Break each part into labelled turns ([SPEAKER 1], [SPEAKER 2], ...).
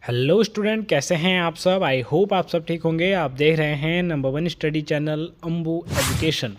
[SPEAKER 1] Hello student, कैसे हैं आप सब। आई होप आप सब ठीक होंगे। आप देख रहे हैं number 1 study channel Ambu education.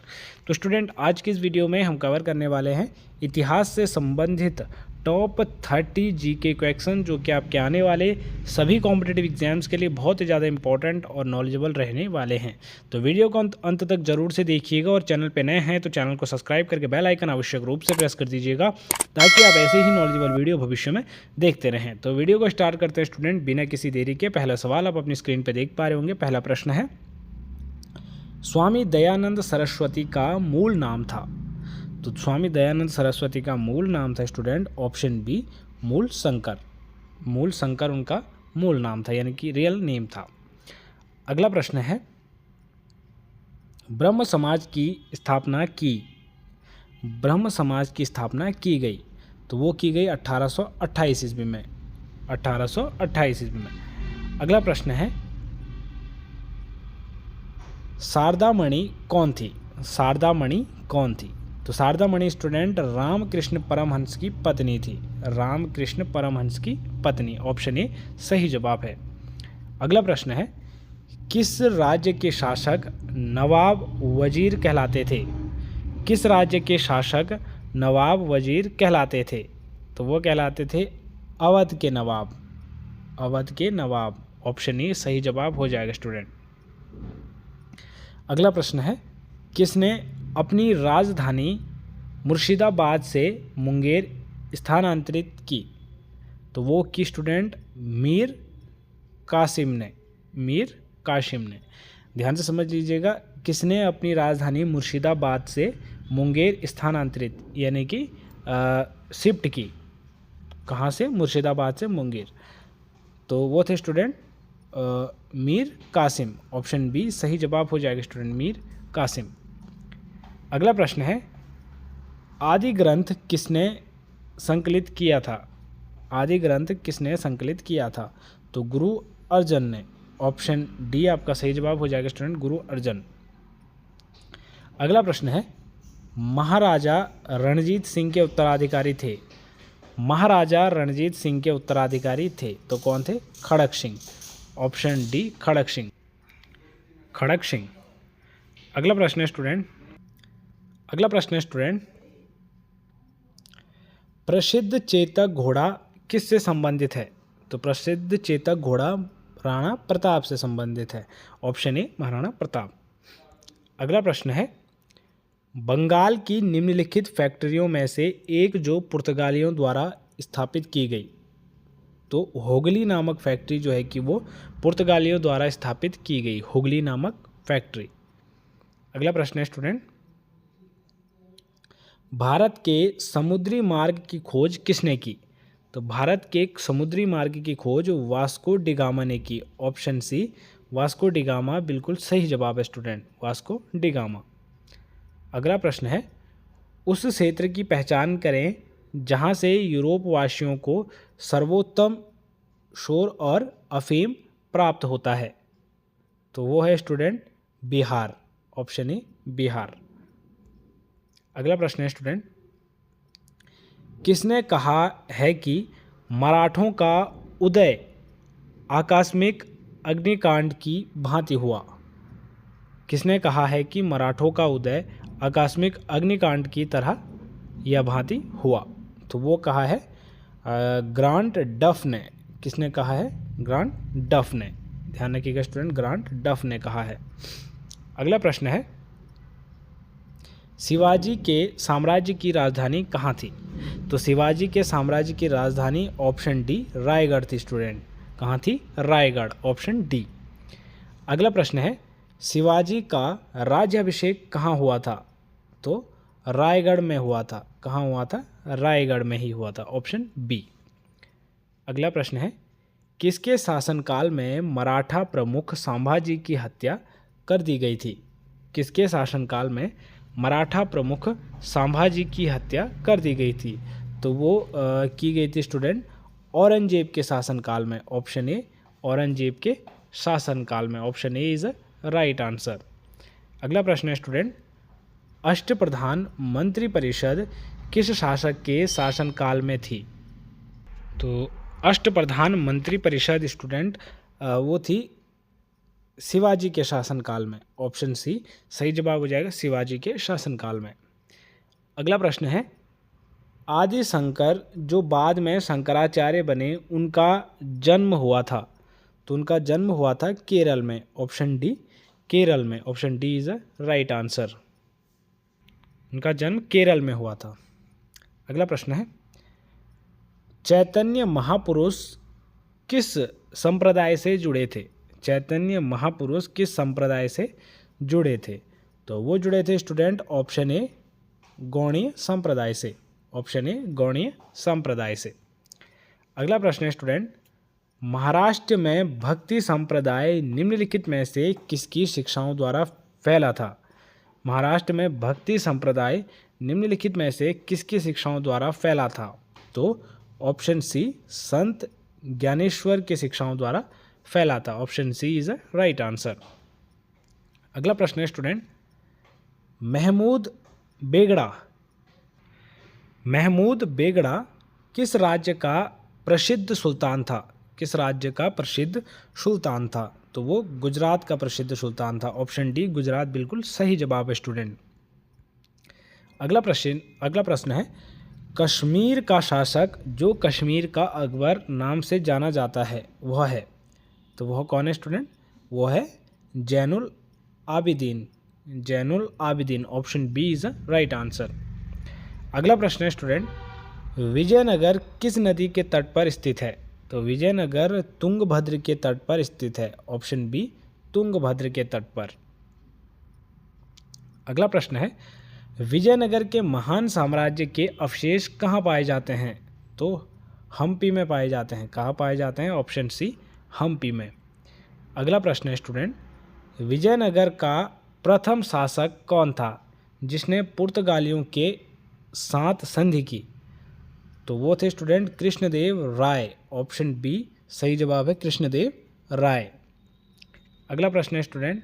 [SPEAKER 1] तो स्टूडेंट, आज की इस वीडियो में हम कवर करने वाले हैं इतिहास से संबंधित टॉप 30 जीके क्वेश्चन जो कि आपके आने वाले सभी कॉम्पिटिटिव एग्जाम्स के लिए बहुत ही ज़्यादा इंपॉर्टेंट और नॉलेजेबल रहने वाले हैं। तो वीडियो को अंत तक जरूर से देखिएगा और चैनल पे नए हैं तो चैनल को सब्सक्राइब करके बेल आइकन आवश्यक रूप से प्रेस कर दीजिएगा ताकि आप ऐसे ही नॉलेजेबल वीडियो भविष्य में देखते रहें। तो वीडियो को स्टार्ट करते हैं स्टूडेंट बिना किसी देरी के। पहला सवाल आप अपनी स्क्रीन पर देख पा रहे होंगे। पहला प्रश्न है, स्वामी दयानंद सरस्वती का मूल नाम था। तो स्वामी दयानंद सरस्वती का मूल नाम था स्टूडेंट ऑप्शन बी मूल शंकर। मूल शंकर उनका मूल नाम था, यानी कि रियल नेम था। अगला प्रश्न है, ब्रह्म समाज की स्थापना की। ब्रह्म समाज की स्थापना की गई तो वो की गई 1828 ईस्वी में। 1828 ईस्वी में। अगला प्रश्न है, शारदामणि कौन थी। शारदामणि कौन थी। तो शारदामणि स्टूडेंट रामकृष्ण परमहंस की पत्नी थी। रामकृष्ण परमहंस की पत्नी, ऑप्शन ए सही जवाब है। अगला प्रश्न है, किस राज्य के शासक नवाब वजीर कहलाते थे। किस राज्य के शासक नवाब वजीर कहलाते थे। तो वो कहलाते थे अवध के नवाब। अवध के नवाब, ऑप्शन ए सही जवाब हो जाएगा स्टूडेंट। अगला प्रश्न है, किसने अपनी राजधानी मुर्शिदाबाद से मुंगेर स्थानांतरित की। तो वो की स्टूडेंट मीर कासिम ने। मीर कासिम ने। ध्यान से समझ लीजिएगा, किसने अपनी राजधानी मुर्शिदाबाद से मुंगेर स्थानांतरित यानी कि शिफ्ट की। कहाँ से? मुर्शिदाबाद से मुंगेर। तो वो थे student Mir Qasim, option B सही जवाब हो जाएगा स्टूडेंट, मीर कासिम। अगला प्रश्न है, आदि ग्रंथ किसने संकलित किया था। आदि ग्रंथ किसने संकलित किया था। तो गुरु अर्जन ने, ऑप्शन डी आपका सही जवाब हो जाएगा स्टूडेंट, गुरु अर्जन। अगला प्रश्न है, महाराजा रणजीत सिंह के उत्तराधिकारी थे। महाराजा रणजीत सिंह के उत्तराधिकारी थे तो कौन थे? खड़क सिंह, ऑप्शन डी खड़क सिंह। खड़क सिंह। अगला प्रश्न है स्टूडेंट, प्रसिद्ध चेतक घोड़ा किससे संबंधित है। तो प्रसिद्ध चेतक घोड़ा राणा प्रताप से संबंधित है, ऑप्शन ए महाराणा प्रताप। अगला प्रश्न है, बंगाल की निम्नलिखित फैक्ट्रियों में से एक जो पुर्तगालियों द्वारा स्थापित की गई। तो हुगली नामक फैक्ट्री जो है कि वो पुर्तगालियों द्वारा स्थापित की गई, हुगली नामक फैक्ट्री। अगला प्रश्न है स्टूडेंट, भारत के समुद्री मार्ग की खोज किसने की। तो भारत के समुद्री मार्ग की खोज वास्को डिगामा ने की, ऑप्शन सी वास्को डिगामा बिल्कुल सही जवाब है स्टूडेंट, वास्को डिगामा। अगला प्रश्न है, उस क्षेत्र की पहचान करें जहां से यूरोप वासियों को सर्वोत्तम शोर और अफीम प्राप्त होता है। तो वो है student Bihar, option A Bihar. अगला प्रश्न है स्टूडेंट, किसने कहा है कि मराठों का उदय आकस्मिक अग्निकांड की भांति हुआ। किसने कहा है कि मराठों का उदय आकस्मिक अग्निकांड की तरह या भांति हुआ। तो वो कहा है ग्रांट डफ ने। किसने कहा है? ग्रांट डफ ने। ध्यान रखिएगा स्टूडेंट, ग्रांट डफ ने कहा है। अगला प्रश्न है, शिवाजी के साम्राज्य की राजधानी कहाँ थी। तो शिवाजी के साम्राज्य की राजधानी ऑप्शन डी रायगढ़ थी स्टूडेंट। कहाँ थी? Raigarh, option D. अगला प्रश्न है, शिवाजी का राज्याभिषेक कहाँ हुआ था। तो रायगढ़ में हुआ था। कहाँ हुआ था? रायगढ़ में ही हुआ था, ऑप्शन बी। अगला प्रश्न है, किसके शासनकाल में मराठा प्रमुख संभाजी की हत्या कर दी गई थी। किसके शासनकाल में मराठा प्रमुख संभाजी की हत्या कर दी गई थी। तो वो की गई थी स्टूडेंट औरंगजेब के शासनकाल में, ऑप्शन ए औरंगजेब के शासनकाल में, option A is a right answer. अगला प्रश्न है स्टूडेंट, अष्टप्रधान मंत्रिपरिषद किस शासक के शासनकाल में थी। तो अष्टप्रधान मंत्री परिषद स्टूडेंट वो थी शिवाजी के शासनकाल में। ऑप्शन सी सही जवाब हो जाएगा, शिवाजी के शासनकाल में। अगला प्रश्न है, आदि शंकर जो बाद में शंकराचार्य बने उनका जन्म हुआ था, तो उनका जन्म हुआ था केरल में। ऑप्शन डी केरल में, option D is a right answer. उनका जन्म केरल में हुआ था। अगला प्रश्न है, चैतन्य महापुरुष किस संप्रदाय से जुड़े थे? चैतन्य महापुरुष किस संप्रदाय से जुड़े थे? तो वो जुड़े थे स्टूडेंट ऑप्शन ए गौड़ीय संप्रदाय से। ऑप्शन ए गौड़ीय संप्रदाय से। अगला प्रश्न है स्टूडेंट, महाराष्ट्र में भक्ति संप्रदाय निम्नलिखित में से किसकी शिक्षाओं द्वारा फैला था? महाराष्ट्र में भक्ति संप्रदाय निम्नलिखित में से किसकी शिक्षाओं द्वारा फैला था? तो ऑप्शन सी संत ज्ञानेश्वर की शिक्षाओं द्वारा फैला था। Option C is a right answer. अगला प्रश्न है स्टूडेंट, महमूद बेगड़ा किस राज्य का प्रसिद्ध सुल्तान था? किस राज्य का प्रसिद्ध सुल्तान था? तो वो गुजरात का प्रसिद्ध सुल्तान था। ऑप्शन डी गुजरात बिल्कुल सही जवाब है स्टूडेंट। अगला प्रश्न है, कश्मीर का शासक जो कश्मीर का अकबर नाम से जाना जाता है वह है, तो वह कौन है स्टूडेंट? वो है Zainul Abidin. Option B is a right answer. अगला प्रश्न है स्टूडेंट, विजयनगर किस नदी के तट पर स्थित है? तो विजयनगर तुंगभद्र के तट पर स्थित है। ऑप्शन बी तुंगभद्र के तट पर। अगला प्रश्न है, विजयनगर के महान साम्राज्य के अवशेष कहाँ पाए जाते हैं? तो हम्पी में पाए जाते हैं। कहाँ पाए जाते हैं? ऑप्शन सी हम्पी में। अगला प्रश्न है स्टूडेंट, विजयनगर का प्रथम शासक कौन था जिसने पुर्तगालियों के साथ संधि की? तो वो थे स्टूडेंट कृष्णदेव राय। ऑप्शन बी सही जवाब है, कृष्णदेव राय। अगला प्रश्न है स्टूडेंट,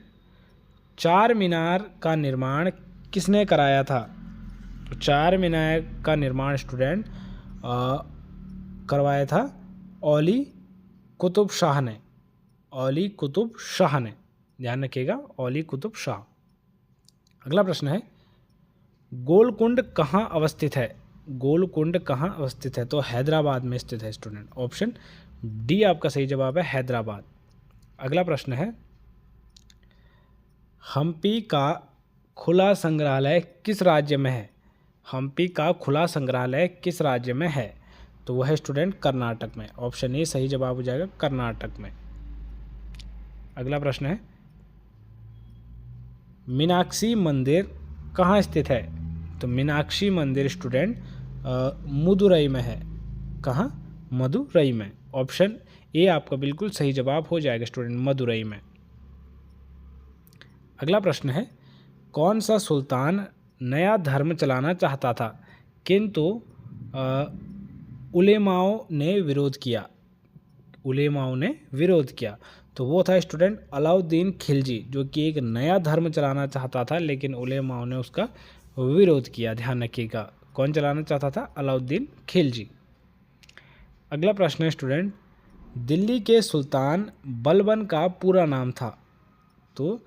[SPEAKER 1] चार मीनार का निर्माण किसने कराया था? तो चार मीनार का निर्माण स्टूडेंट करवाया था औली कुतुब शाह ने। ध्यान रखिएगा, औली कुतुब शाह। अगला प्रश्न है, गोलकुंड कहाँ अवस्थित है? गोलकुंड कहाँ अवस्थित है? तो हैदराबाद में स्थित है स्टूडेंट। ऑप्शन डी आपका सही जवाब है, हैदराबाद। अगला प्रश्न है, हम्पी का खुला संग्रहालय किस राज्य में है? हम्पी का खुला संग्रहालय किस राज्य में है? तो वह है स्टूडेंट कर्नाटक में। ऑप्शन ए सही जवाब हो जाएगा, कर्नाटक में। अगला प्रश्न है, मीनाक्षी मंदिर कहाँ स्थित है? तो मीनाक्षी मंदिर स्टूडेंट मदुरई में है। कहाँ? मदुरई में। ऑप्शन ए आपका बिल्कुल सही जवाब हो जाएगा स्टूडेंट, मदुरई में। अगला प्रश्न है, कौन सा सुल्तान नया धर्म चलाना चाहता था किंतु उलेमाओं ने विरोध किया? तो वो था स्टूडेंट अलाउद्दीन खिलजी, जो कि एक नया धर्म चलाना चाहता था लेकिन उलेमाओं ने उसका विरोध किया। ध्यान रखिएगा, कौन चलाना चाहता था? अलाउद्दीन खिलजी। अगला प्रश्न है स्टूडेंट, दिल्ली के सुल्तान बलबन का पूरा नाम था? तो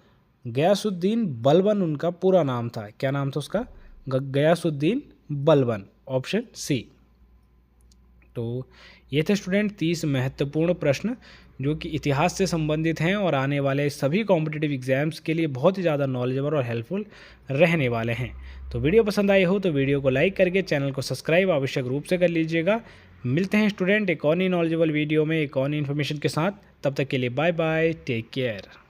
[SPEAKER 1] गयासुद्दीन बलबन उनका पूरा नाम था। क्या नाम था उसका? गयासुद्दीन बलबन। Option C. तो ये थे स्टूडेंट 30 महत्वपूर्ण प्रश्न जो कि इतिहास से संबंधित हैं और आने वाले सभी कॉम्पिटिटिव एग्जाम्स के लिए बहुत ही ज़्यादा नॉलेजेबल और हेल्पफुल रहने वाले हैं। तो वीडियो पसंद आई हो तो वीडियो को लाइक करके चैनल को सब्सक्राइब आवश्यक रूप से कर लीजिएगा। मिलते हैं स्टूडेंट एक और नई नॉलेजेबल वीडियो में एक और नई इन्फॉर्मेशन के साथ। तब तक के लिए बाय बाय, टेक केयर।